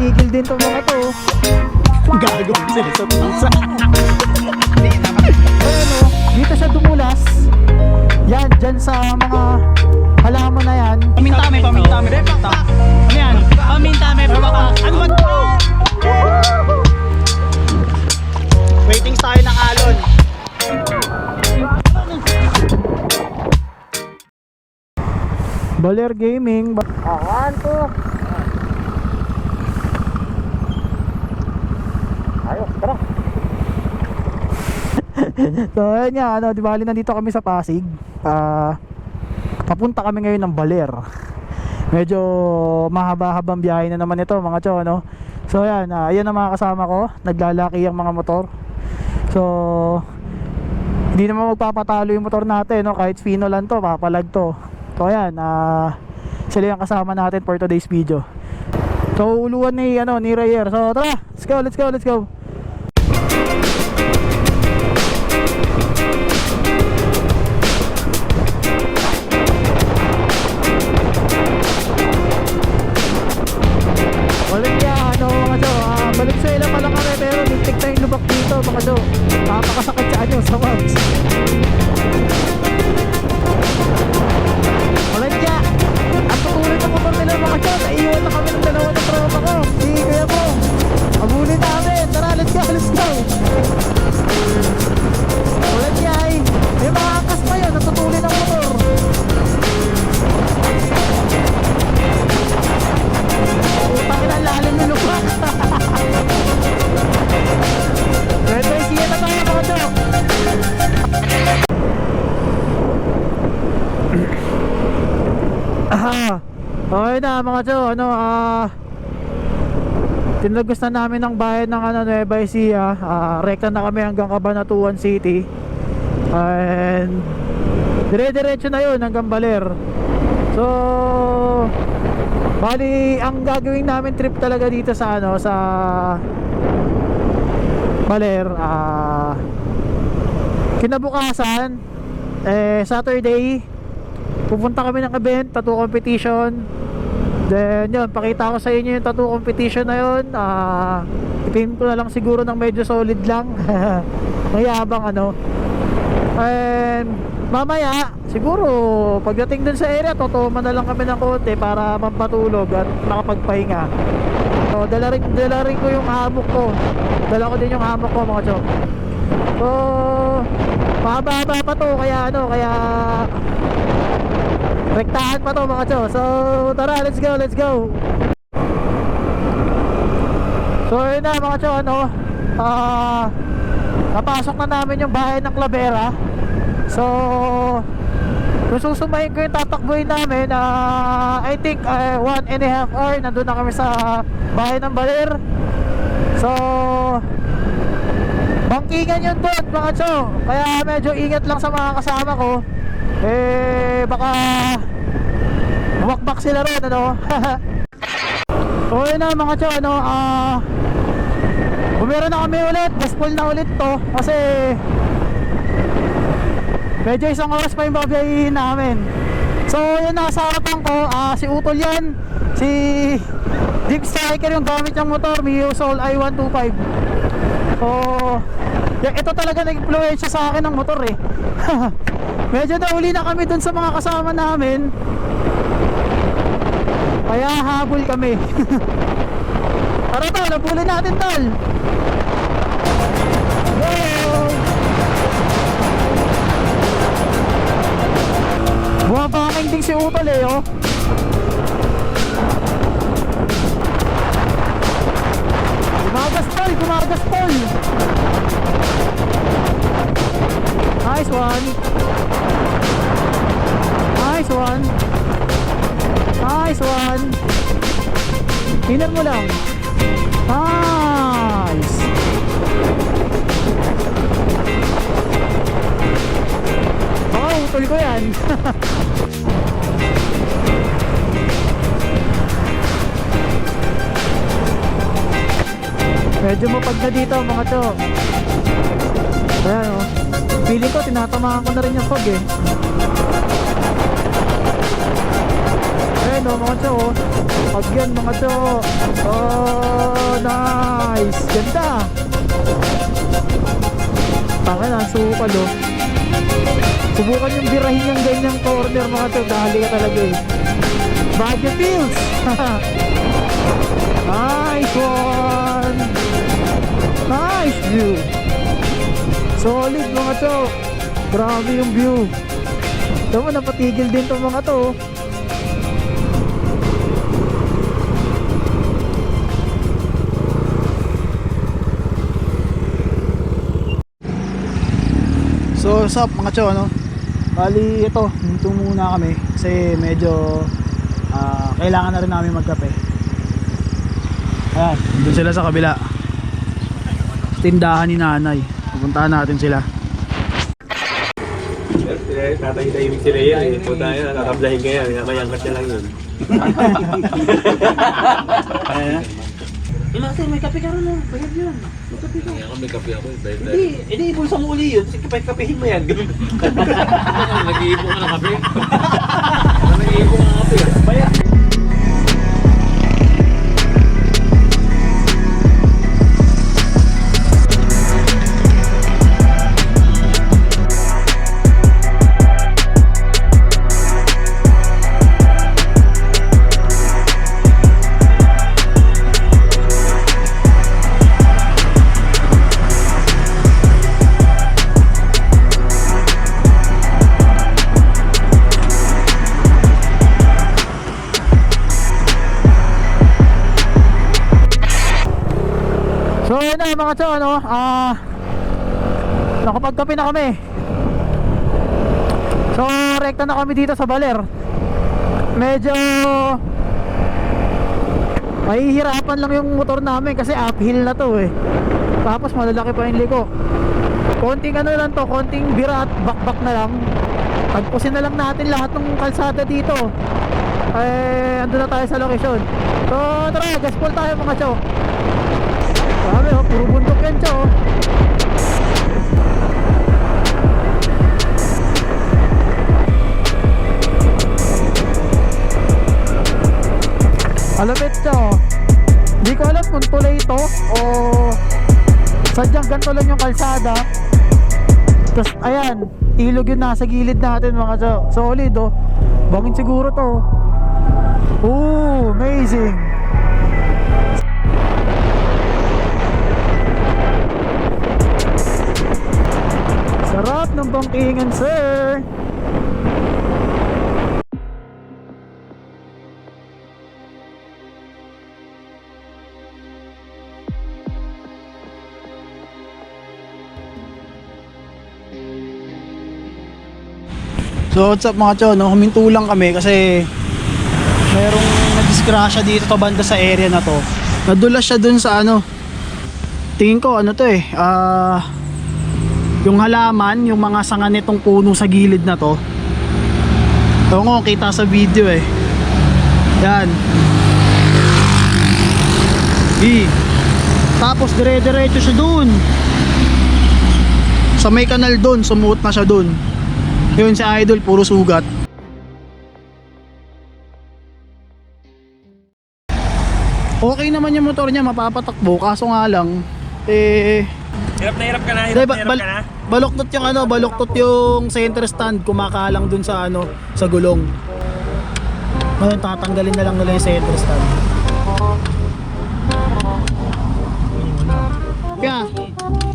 titigil din to mga to. Gago sila sa pusa. Ayan o, dito siya dumulas. Yan, dyan sa mga halaman na yan. Pamintame. Ano yan? Pamintame. Ano ba ito? Waiting tayo ng alon. Baler Gaming. Awan to. Ayos, tara. So ayan nga, ano, di bali nandito kami sa Pasig. Papunta kami ngayon ng Baler. Medyo mahaba-habang biyahe na naman ito mga cho, no? So ayan, ayan ang mga kasama ko. Naglalaki ang mga motor. So hindi naman magpapatalo yung motor natin, no? Kahit Fino lang to, papalag to. So ayan, sila yung kasama natin for today's video. So uluan ni Rayer. So tara, let's go. Walang niya, mga jo, balik sa ilang pala kami pero lintik na yung lubak dito mga jo. Napakasakit sa sa wags. Walang niya, ang tutuloy ng motor nila mga jo. Naiiwan na kami ng dalawa ng tropa ko. Sige kuya po, abulin namin. Tara, let's go. Walang niya may mga angkas pa yun, natutuloy ng motor. Putang ina, lalim yung lubak. Pwede siya na tayo mga jo. Okay na mga jo, tinagos na namin ng bayan ng Nueva Ecija. Rekta na kami hanggang Cabanatuan City. And dire-diretso na yun hanggang Baler. So bali, ang gagawin namin trip talaga dito sa sa Baler, kinabukasan, Saturday, pupunta kami ng event, tattoo competition. Then yun, pakita ko sa inyo yung tattoo competition na yun. Ipin ko na lang siguro ng medyo solid lang. Mayabang and mamaya siguro pagdating dun sa area, totoo na lang kami ng konti para mampatulog at makapagpahinga. So dala rin ko yung hammock ko. Dala ko din yung hammock ko mga chok. So mahaba pa to, kaya rektahan pa to mga chok. So tara, let's go. So yun na mga chok, napasok na namin yung bahay ng Clavera. So kung susumahin ko yung tatakbuhin namin, I think 1.5 hour nandun na kami sa bahay ng Baler. So bangkingan yun doon mga cho, kaya medyo ingat lang sa mga kasama ko. Baka bumakbak sila rin So yun na mga cho, bumira na kami ulit, gaspol na ulit to kasi medyo isang oras pa yung babiyahin namin. So yun, nasa harapan ko, si Utol yan, si Deep Striker yung gamit niyang motor, Mio Soul i125. So ito talaga nag-influensya sa akin ng motor Medyo nauli na kami dun sa mga kasama namin, kaya habol kami. Tara tol, nabulin natin tol. Go! Bumabaking din si Utol Gumagas tol. Nice one. Inner mo lang. Nice. Utol ko yan. Medyo mapag na dito mga to. Ayan feeling ko tinatamaan ko na rin yung fog Ayan o mga cho. Pag yan mga cho. Oh, nice. Ganda. Tanga na, sukal o. Subukan yung birahin yung ganyang corner mga cho. Dahali ka talaga eh. Baguio Fields. Nice one. Nice view. Solid mga cho. Grabe yung view. Tama, napatigil din itong mga to. So what's up mga cho, ano? Bali ito, hinto muna kami kasi medyo kailangan na rin namin magkape. Ayan, doon sila sa kabila. Tindahan ni nanay. Pupuntahan natin sila. Tatay-tahimik sila yan eh. Punta yan, nakablahin ka yan. Mayangkat niya lang yun. Ayan. Ilase, may kape ka rin na. Bayad yun. May kape ka. May kape ako. Hindi, ibulsa mo uli yun. Sige, kapehin mo yan. Nag-iipon ka ng kape. Nag-iipon ka ng kape. Bayad. So yun na mga cho, ano, nakapagkape na kami. So rekta na kami dito sa Baler. Medyo mahihirapan lang yung motor namin kasi uphill na to eh. Tapos malalaki pa yung liko. Konting ano lang to, konting bira at bakbak na lang. Tagpusin na lang natin lahat ng kalsada dito. Andun na tayo sa location. So tara, gaspol tayo mga cho. Grabe oh, puro bundok yan siya oh. Alabit siya oh. Hindi ko alam kung tulay ito o sadyang ganito lang yung kalsada. Tapos ayan, ilog yun nasa gilid natin mga siya. Solid oh. Bangin siguro to. Oh, amazing. Sarap ng bangkingan, sir. So what's up mga cho, no? Huminto lang kami kasi merong nadisgrasya dito sa banda sa area na to. Nadulas siya dun sa ano. Tingin ko ano to eh, yung halaman, yung mga sanga nitong puno sa gilid na to. Ito nga, kita sa video eh. Yan. Tapos dire-diretso siya dun. Sa may kanal dun, sumuot na siya dun. Yun si Idol, puro sugat. Okay naman yung motor niya, mapapatakbo. Kaso nga lang, Hirap na hirap ka na, Hindi, baluktot yung ano, baluktot yung center stand, kumakalang dun sa ano, sa gulong. Ngayon tatanggalin na lang nila yung center stand. Kaya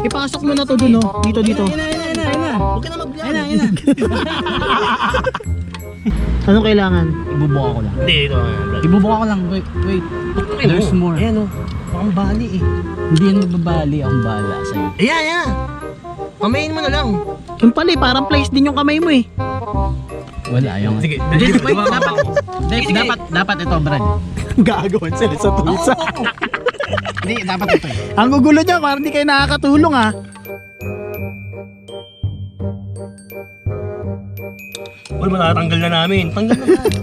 ipasok mo na to dun oh, dito. Huwag ka na mag-vlog. Ayun. Anong kailangan? Ibubuka ko lang. Hindi, ito. Ibubuka ko lang. Wait. There's more. Ayan o. Mukhang bali eh. Hindi yan magbabali. Ang bahala sa'yo. Ayan. Kamayin mo na lang. Yung pala eh, parang place din yung kamay mo eh. Wala yung... Sige. Wait, dapat ito, Brad. Gagawin sila sa tulsa. Hindi, dapat ito. Ang gugulo niya, parang hindi kayo nakakatulong ah. Uy, matatanggal na namin. Tanggal na namin.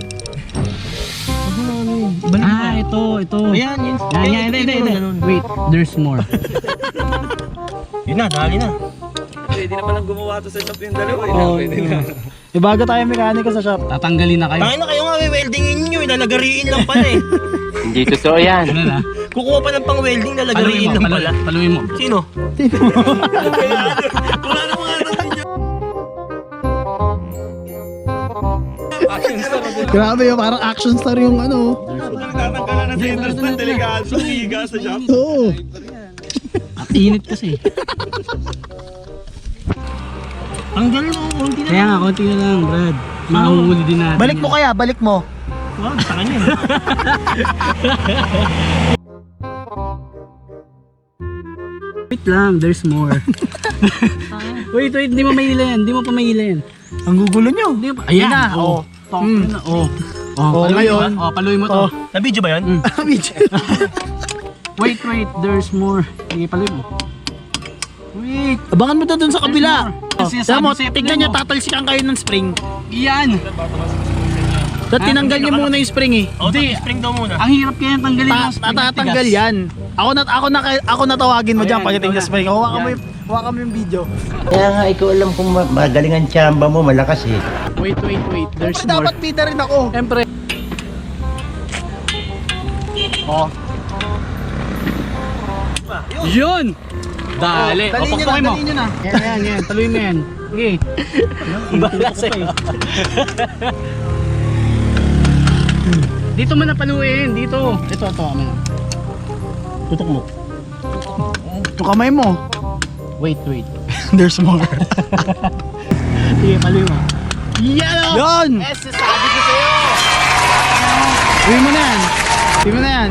Ito. Ayan, yun. Yan. Hindi. Wait, there's more. Yun na, dali na. Pwede na palang gumawa to sa shop yung dalawa. Oh, Pwede na. Ibago tayo mekaniko sa shop. Tatanggalin na kayo. Tangin na kayo nga, weldingin nyo, ilalagariin lang pala eh. Hindi totoo yan. Ano na? Kukuha pa ng pang welding, lalagariin lang pala. Paluin mo. Sino? Grabe yung parang action star yung ano. Tatanggalan na sa interest na delikado. Higa sa shop. Oo. At init kasi. Tanggal mo, konti na. Kaya nga, konti na lang, Brad. Mahuhuli din natin. Balik mo kaya, balik mo. Wag, sa kanya. Wait lang, there's more. wait, di mo mahila yan. Di mo pa mahila yan. Ang gugulo nyo. Di mo pa. Ayan na, oh. Mm. Oh. Oh, paluin ngayon. mo. Oh, paluin mo to. Na-video ba yun? Wait, there's more. Sige, paluin mo. Wait. Abangan mo doon sa kabila. Kasi Tama mo, sabi sa'yo, tignan niya, tatalsikan kayo ng spring. Iyan. Dahil tinanggal niyo muna yung spring eh. O, spring daw muna. Ang hirap kaya tanggalin yung spring. Natatanggal yan. Ako na tawagin mo Ayan, diyan pagdating ikaw sa na. spring. Hawakan mo yung video. Kaya nga, ikaw alam kung magaling ang tsamba mo, malakas eh. Wait. There's Siyempre, more. dapat bida rin ako. Siyempre. Oh. Yun! Dali. Dali nyo na, Pagpapakay mo. dali nyo na. Yan. Taluin mo yan. Sige. Bala sa'yo. Dito mo na paluin. Dito. Ito. Ano? Tutok mo. Yung kamay mo. Wait. There's more. Sige, paluin mo. Yan o! Yun! Sabi ko sa'yo! Uwi mo na yan. Uwi mo na yan.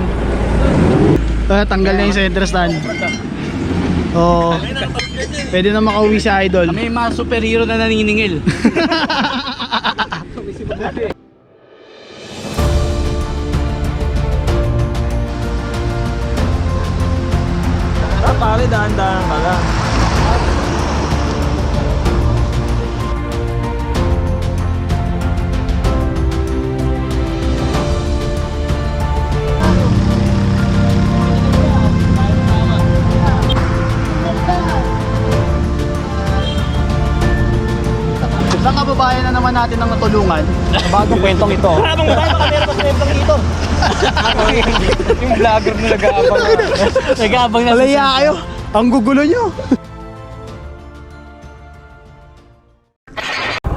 Tanggal na yung center stand. Oh. Pwede na makauwi si Idol. May mga superhero na naniningil. Pare, dahan-dahan ka lang. Isang kababayan na naman natin ang natulungan sa bagong kwentong ito. Habang ba tayo, makameron pa sa dito. Yung vlogger na nag-aabang. Nag-aabang na Malaya kayo. Ang gugulo nyo.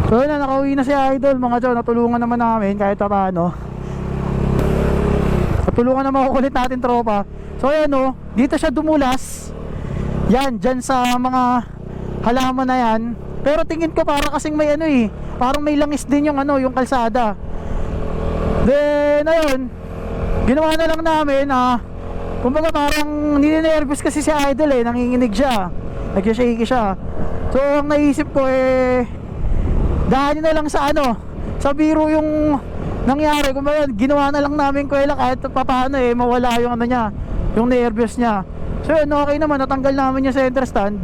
So yun na, nakauwi na si Idol mga Joe. Natulungan naman namin kahit pa paano. Natulungan naman kukulit natin tropa. So ayan o, dito siya dumulas. Yan, dyan sa mga halaman na yan. Pero tingin ko para kasing may ano eh, parang may langis din yung ano, yung kalsada. Then ayun, ginawa na lang namin kumbaga parang ninenervous kasi si Idol eh, nanginginig siya, nag-shaky siya. So ang naisip ko dahanin na lang sa sa biro yung nangyari. Kumbaga ginawa na lang namin kuwela kahit papaano mawala yung niya, yung nervous niya. So yun, okay naman, natanggal namin yung center stand.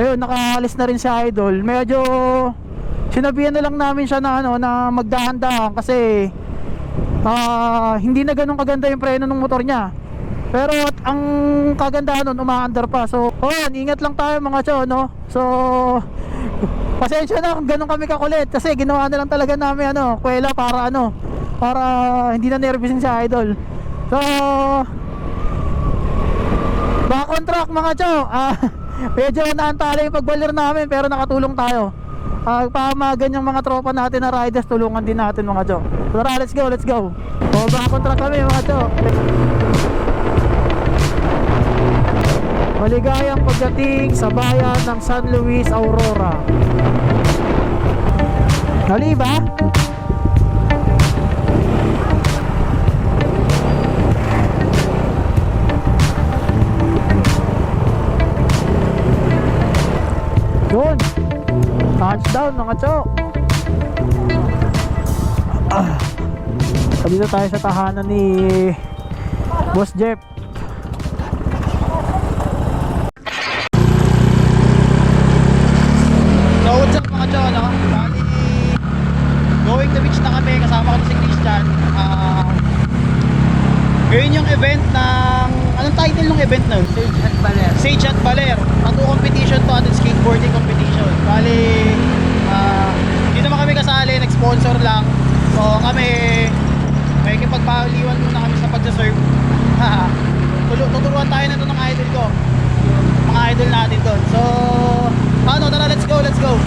Ayun, nakaalis na rin si Idol. Medyo sinabihan na lang namin siya na na magdahan-dahan kasi hindi na ganun kaganda yung preno ng motor niya. Pero ang kagandahan nun, umaandar pa. So, ingat lang tayo mga cho, no? So, pasensya na kung ganun kami kakulit kasi ginawa na lang talaga namin kuwela para para hindi na nervousin si Idol. So, back on track mga cho. Medyo naantala yung pagbalir namin pero nakatulong tayo. Pamagan yung mga tropa natin na riders, tulungan din natin mga cho. Tara, let's go. Back on track kami mga cho. Maligayang pagdating sa bayan ng San Luis, Aurora. Dali ba? Yun, touchdown mga chok. Dito tayo sa tahanan ni Boss Jeff. So what's up mga chok, bali going to beach na kami, kasama ko si Christian. Ngayon yung event ng Anong title ng event nun? Sage at Baler. Tattoo competition to at skateboarding competition. Bali, hindi naman kami kasali, nag-sponsor lang. So kami, may kipagpaliwan muna kami sa pagsaserve. Tuturuan tayo na to ng idol ko. Mga idol natin doon. So, ano, tara, let's go, let's go.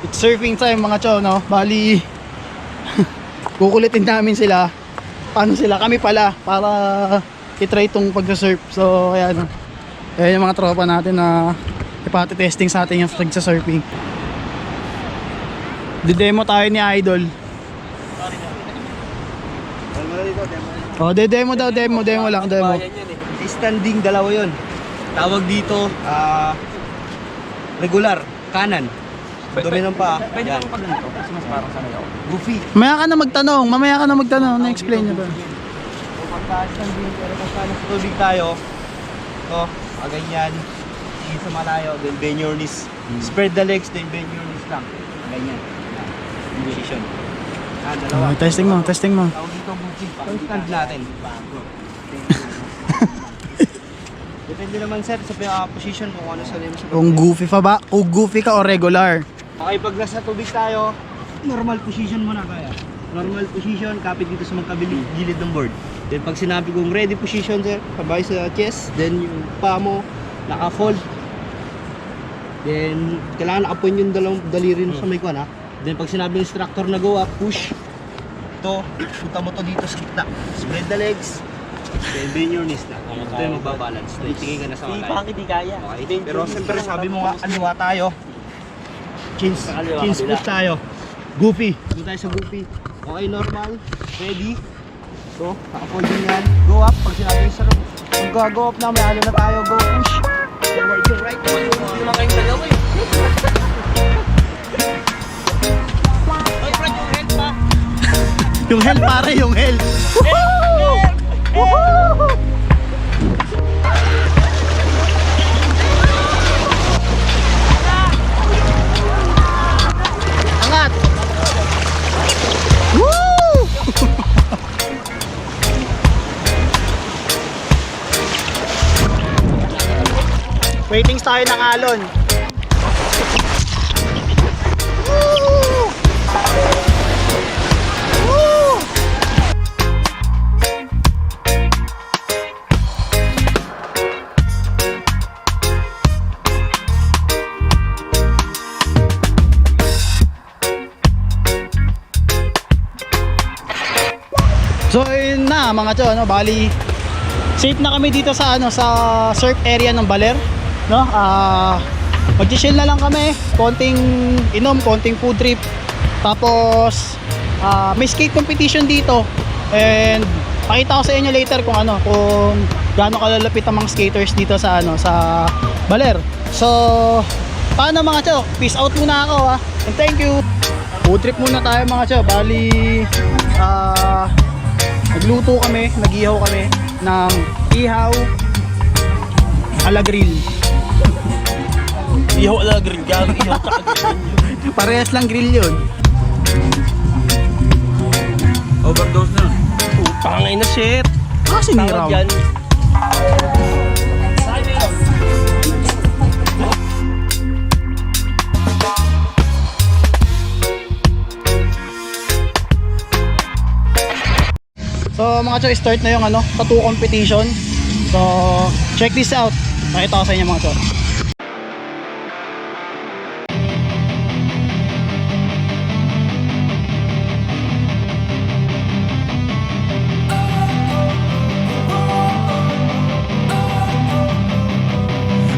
It's surfing time mga cho, no? Bali kukulitin namin sila. Paano sila? Kami pala para i-try itong pagsa-surf. So kaya no. Ayan yung mga tropa natin na ipati-testing sa atin yung pagsa-surfing. Di-demo tayo ni Idol. Oh, demo daw, demo lang, demo. Standing dalawa yun. Tawag dito, regular, kanan. Dumi ng paa. Pwede lang pag ganito kasi mas parang sanay ako. Goofy. Mamaya ka na magtanong, na-explain nyo ba? Pagka-standing, pero pagka nasa tubig tayo, ito, ganyan, tingin sa malayo, then bend your knees. Spread the legs, then bend your knees lang. Ganyan. Position. Dalawa. Testing mo. Tawag dito goofy. Pag-stand natin. Depende naman sir sa position kung ano sa name sa Kung goofy pa ba? Kung goofy ka o regular? Okay, pag nasa tubig tayo, normal position muna kaya. Normal position, kapit dito sa magkabilid ng board. Then pag sinabi kong ready position sir, sabay sa chest, then yung paa mo naka-fold. Then kailangan naka-point yung dalawang daliri sa may kuwan ha. Then pag sinabi ng instructor na go up, push. Ito, punta mo to dito sa gitna. Spread the legs. Then bend your knees na. Ito yung magbabalance. Then tingin ka na sa malayo. Hindi kaya. Okay. Pero siyempre sabi mo nga, aliwa tayo. Chins split tayo. Goofy. Doon tayo sa goofy. Okay, normal. Ready. So, naka-fold din yan. Go up. Pag sinabi yung sarap. Pag go up na, may ano na tayo. Go push. Forward to right. Hindi naman kayong dalawa eh. Ay, Brad, yung head pa. Yung hell pare, yung hell. Angat. Woo! Waiting tayo ng alon. Woo! Woo! So yun na mga cho, no, bali safe na kami dito sa ano, sa surf area ng Baler, no? Mag-chill na lang kami, konting inom, konting food trip. Tapos may skate competition dito. And pakita ko sa inyo later kung ano, kung gaano kalalapit ang mga skaters dito sa ano, sa Baler. So paano mga cho? Peace out muna ako ha. And thank you. Food trip muna tayo mga cho. Bali nagluto kami, nag-ihaw kami ng ihaw ala grill. Ihaw ala grill. Gago ihaw taka grill. Parehas lang grill yun. Overdose na. Pangay na shit. Siniraw. Tawag yan. So mga cho, start na yung ano, tattoo competition. So check this out. Nakita ko sa inyo mga cho.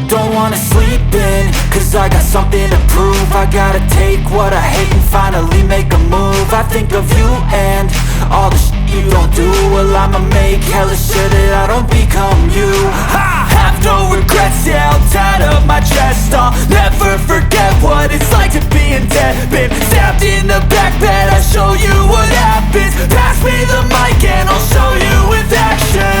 Don't wanna sleep in, cause I got something to prove. I gotta take what I hate and finally make a move. I think of you and all the shit you don't do, well I'ma make hella sure that I don't become you. I have no regrets, yeah, I'll tie up my chest. I'll never forget what it's like to be in debt. Been stabbed in the back bed, I'll show you what happens. Pass me the mic and I'll show you with action.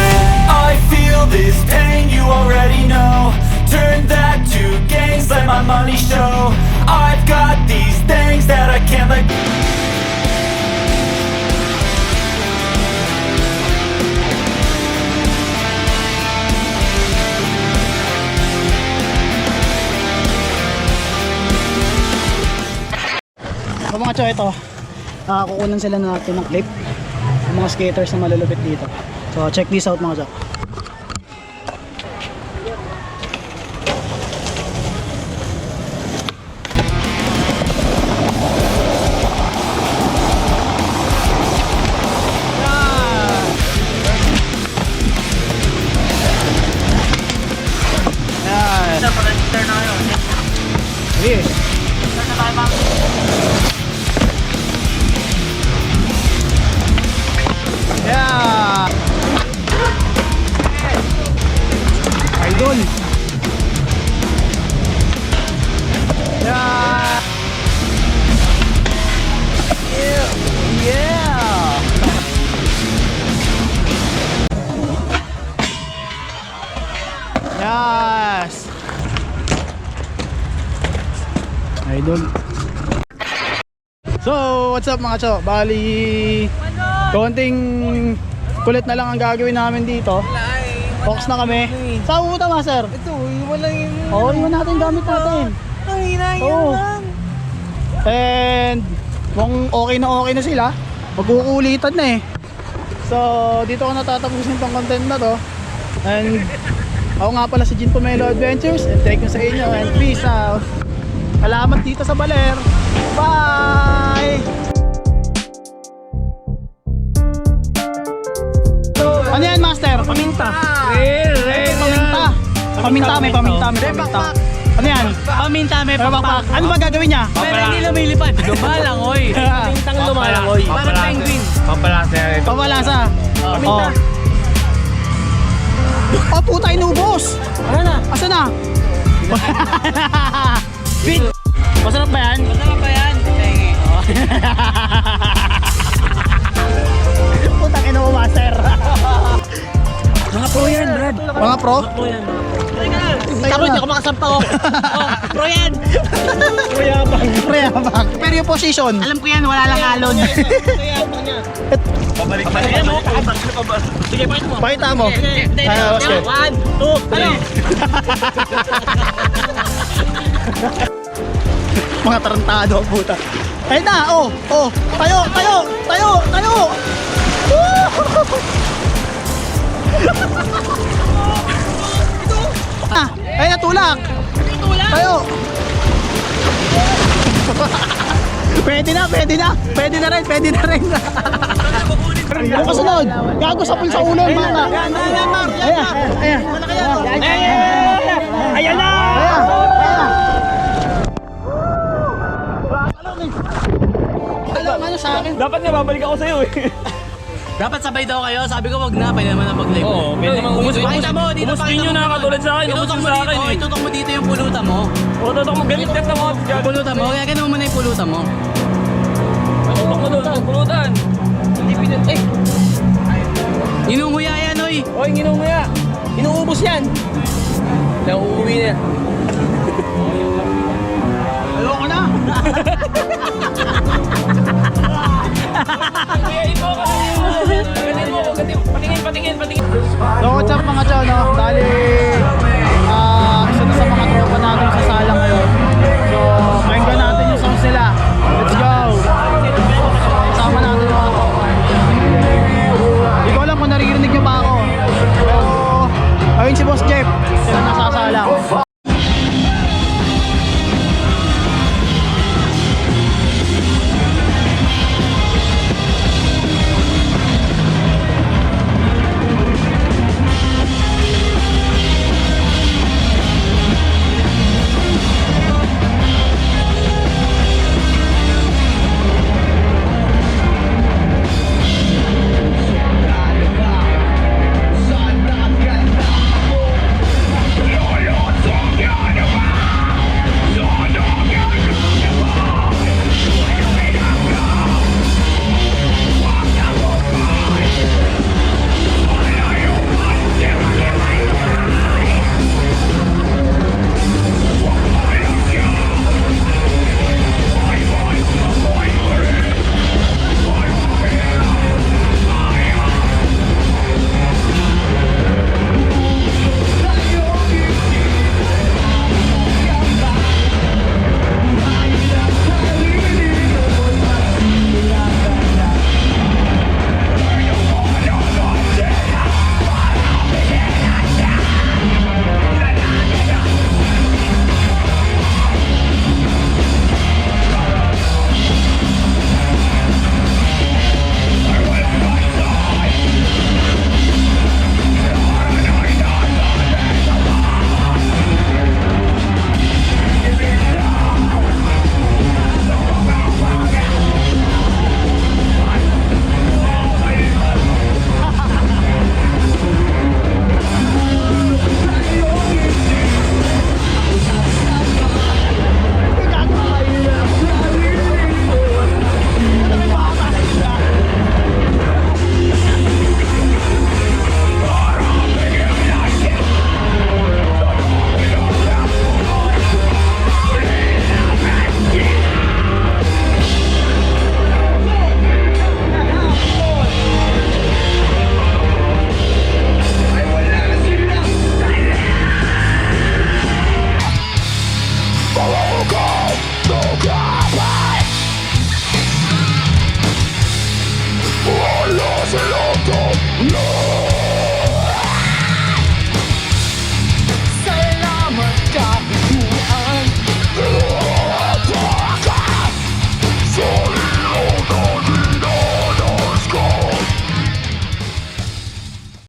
I feel this pain, you already know. Turn that to gains, let my money show. I've got these things that I can't let go. So mga cho, ito kukunan sila natin ng clip yung mga skaters na malulupit dito. So check this out mga cho. Sige. Yeah. Idol. Yeah. Yeah. Yes. Idol. So, what's up mga cho? Bali, konting kulit na lang ang gagawin namin dito. Focus na kami. Saan pupunta, master? Ito, iwan lang yung... Oo, iwan natin gamit natin. Ang hinayang Oo. lang. And kung okay na sila, magkukulitan na eh. So, dito ko natatapusin tong content na to. And ako nga pala si Jin Pomelo Adventures. And thank you sa inyo and peace out. Salamat dito sa Baler. Bye! Ano yan, master? Paminta. Paminta. Paminta, may paminta, may paminta. Ano yan? Paminta, may Pakpak. Ano ba gagawin niya? Pero hindi lumilipad. Lumalangoy. Pamintang lumalangoy. Parang penguin. Pawalasa. Paminta. Oh, puta, inubos. Ano na? Asa na? Bit. Masarap ba yan? Masarap ba yan? Tengi. Putang ina mo, master. Mga pro yan, Brad. Mga pro? Pro yan. Taro, hindi ako makasampa ko. Pro yan. Preyabang. Pero yung position. Alam ko yan, wala lang alon. Pabalik pa Ayan mo. Sige, pakita mo. Pakita mo. Ano? basket. 1, 2, 3. Mga tarantado ang puta. Ayun na, oh. Tayo. Ayun na, tulak. Tayo. Pwede na rin. Yung kasunod, gago sa pulsa ulo, mga. Ayan na. Alam ano sa akin? Dapat nga babalik ako sa'yo eh. Dapat sabay daw kayo. Sabi ko wag na. Pwede naman na mag-live. Oo, pwede naman Pakita mo dito. Umuskin nyo na katulad sa akin. Itutok Umuskin mo sa dito. akin eh. Itutok mo dito yung pulutan mo. O, totok mo. Ganit na mga Pulutan mo. Kaya ganun mo na yung pulutan mo. Tutok mo doon. Pulutan. Hindi pinat. Eh. Inunguya yan, oy. Oy, ginunguya. Inuubos yan. Nauuwi na. Ayoko na. Patingin. So what's up mga chow, no? Dali isa na sa mga tropa natin sa sala ngayon. So pakinggan natin yung songs nila. Let's go! Sama natin yung mga tropa. Hindi ko alam kung naririnig nyo pa ako. Pero ayun si Boss Jeff, sila nasasalang. so bad.